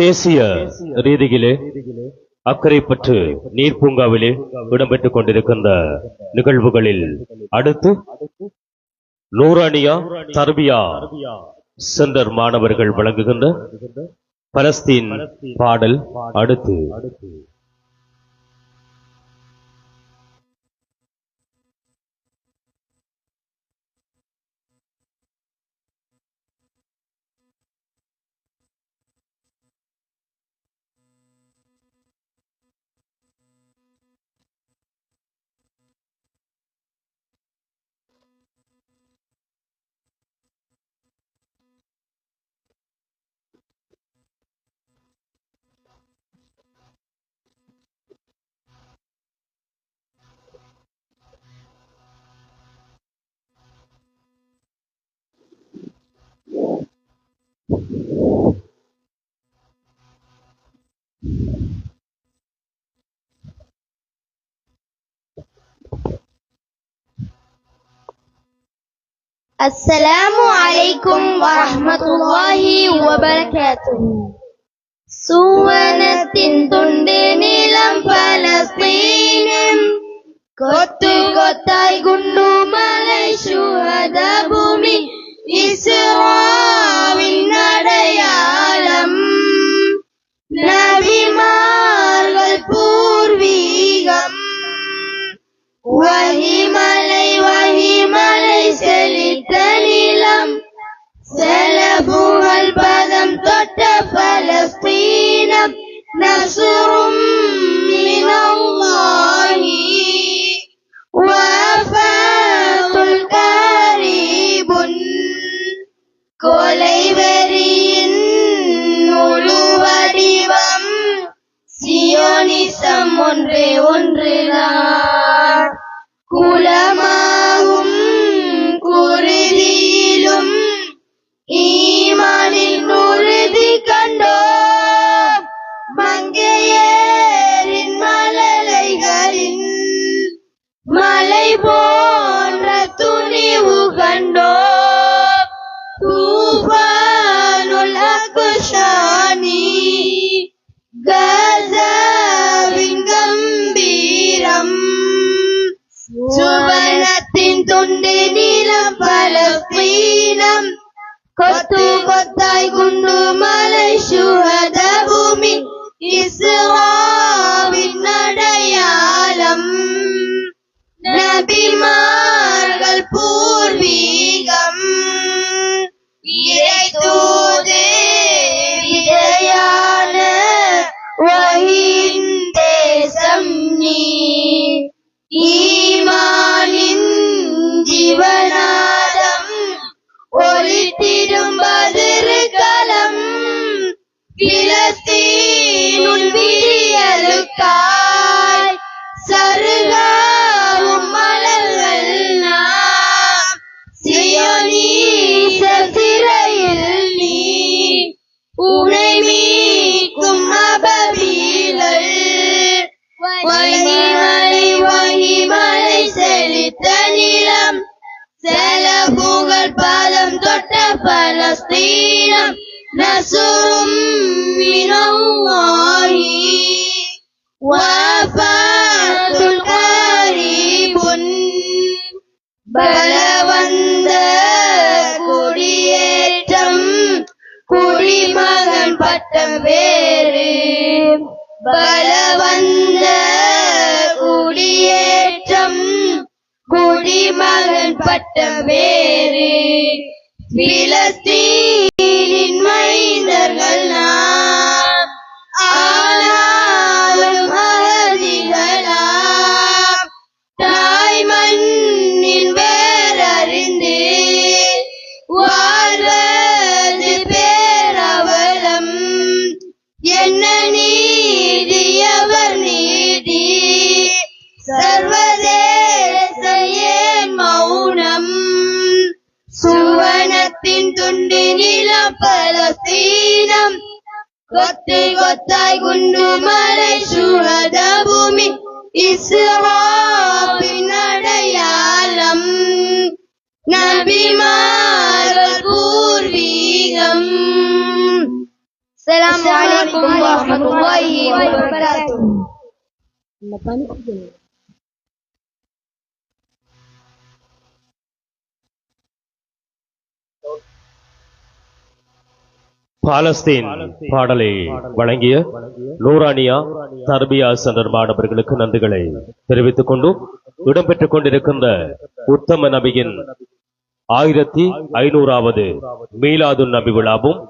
தேசிய ரீதியிலே அக்கரைப்பற்று நீர்ப்பூங்காவிலே இடம்பெற்றுக் கொண்டிருக்கின்ற நிகழ்வுகளில் அடுத்து நூரானியா தர்பியா சென்டர் மாணவர்கள் வழங்குகின்ற பலஸ்தீன் பாடல் அடுத்து Assalamu alaikum warahmatullahi wabarakatuh. സുവനത്തിൻ തുണ്ട് നിലം പലസ്തീനും കൊത്തു കൊത്തായി ഗുണ്ടുമലൈ ശുഹദ ഭൂമി ഇസ്രാവിൻ അടയാളം നബിമാர்கள் പൂർവീകം വഹിമலை செழித்த நிலம் செலவுகள் பதம் தொட்ட பலஸ்தீனம் நஸ்ரும் மினல்லாஹி வஃபாத்துல் கரீபுன் கொலைவெறியின் முழு வடிவம் சியோனிசம் ஒன்றே ஒன்றுதான் குலமாகும் குருதியிலும் ஈமானின் உறுதி கண்டோம் மங்கையரின் மழலைகளின் மலை போன்ற துணிவு கண்டோம் தூபானுல் அக்ஷானி கஸாவின் கம்பீரம் சுவனத்தின் துண்டு நீலம் பலஸ்தீனம் கொத்து கொத்தாய் குண்டு மலை சுஹத பூமி இஸ்ராவின் அடையாளம் நபிமார்கள் பூர்வீகம் இறை தூது விதையான வஹீன் தேசம் நீ ஈமானின் ஜீவநாதம் ஒளித்திடும் பதிர்களம் பிலஸ்தீனுள் விரியலுக்காய் சருகாவும் மலர்கள் நாம் சியோனீச சிறையில் நீ உனை மீட்கும் அபவீகள் வகிமலை செழித்த நிலம் செலவுகள் பாதம் தொட்ட பலஸ்தீனம் நசுரும் மினல்லாஹி வஃபாத்துல் கரீபுன் பலவந்த குடியேற்றம் குடிமகன் பட்டம் வேறு பலவந்த குடியேற்றம் குடிமகன் பட்டம் வேறு பிலஸ்தீனின் மைந்தர்கள் நாம் ஆனாலும் அகதிகளாம் தாய் மண்ணின் வேறறிந்து வாழ்வது பேரவலம் என்ன நீதி அவர் நீதி சர்வதேச ஏன் மௌனம் சுவனத்தின் துண்டு நிலம் பலஸ்தீனம் கொத்து கொத்தாய் குண்டு மலை சுஹத பூமி இஸ்ராவின் அடையாளம் நபிமார்கள் பூர்வீகம் Assalamualaikum warahmatullahi wabarakatuh. பாலஸ்தீன் பாடலை வழங்கிய நூரானியா தர்பியா சென்டர் மாணவர்களுக்கு நன்றிகளை தெரிவித்துக் கொண்டு இடம்பெற்றுக் கொண்டிருக்கின்ற உத்தம நபியின் 1500வது மீலாதுன் நபி விழாவும்